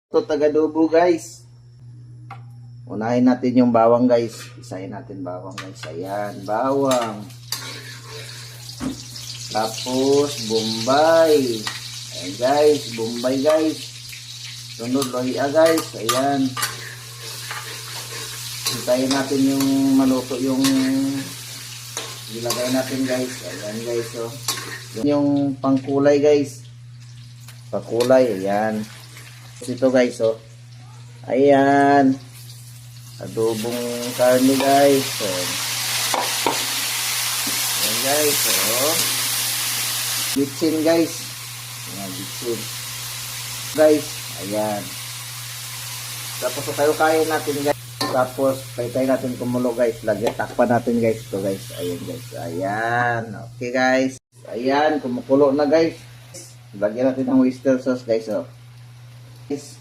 Ito tagadubo guys. Unahin natin yung bawang guys. Isahin natin bawang guys. Ayan, bawang. Tapos bombay. Ayan guys, bombay guys. Sunod lohiya guys. Ayan. Hintayin natin yung maluto yung ilagay natin guys. Ayan guys oh. Yung pangkulay guys. Pangkulay, ayan. Ito guys oh. Ayan. Adobong karne guys. Ayan guys oh. Bitsin guys. Ayan bitsin. Guys, ayan. Tapos tayo kain natin guys. Tapos paytay natin kumulo guys. Lagyan takpan natin guys ito guys. Ayan guys. Ayan. Okay guys. Ayan, kumukulo na guys. Lagyan natin ng oyster sauce guys oh. Guys.